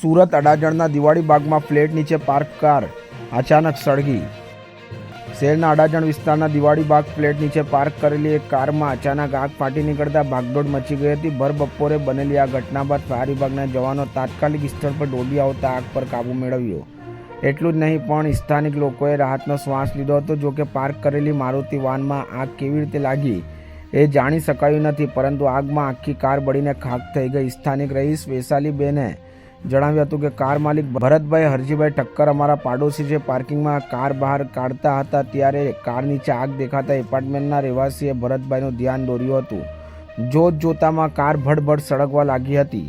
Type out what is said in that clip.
Surat અડાજણના Diwali બાગમાં flat નીચે park car અચાનક સળગી। શહેરના અડાજણ વિસ્તારના દિવાળી બાગ ફ્લેટ નીચે પાર્ક કરેલી એક કારમાં અચાનક આગ ફાટી નીકળતા ભાગદોડ મચી ગઈ હતી। ભર બપોરે બનેલી આ ઘટના બાદ ફાયર વિભાગના જવાનો તાત્કાલિક સ્થળ પર દોડી આવતા આગ પર કાબૂ મેળવ્યો। એટલું જ નહીં પણ સ્થાનિક લોકોએ રાહતનો શ્વાસ લીધો હતો। જો કે પાર્ક કરેલી મારુતિ વાનમાં આગ કેવી રીતે લાગી એ જાણી શકાયું નથી, પરંતુ આગમાં આખી કાર બળીને ખાખ થઈ ગઈ। સ્થાનિક રહીશ વૈશાલીબેને જણાવ્યું હતું કે કાર માલિક ભરતભાઈ હરજીભાઈ ઠક્કર અમારા પાડોશી છે। પાર્કિંગમાં કાર બહાર કાઢતા હતા ત્યારે કાર નીચે આગ દેખાતા એપાર્ટમેન્ટના રહેવાસીએ ભરતભાઈનું ધ્યાન દોર્યું હતું। જોત જોતામાં કાર ભડભડ સળગવા લાગી હતી।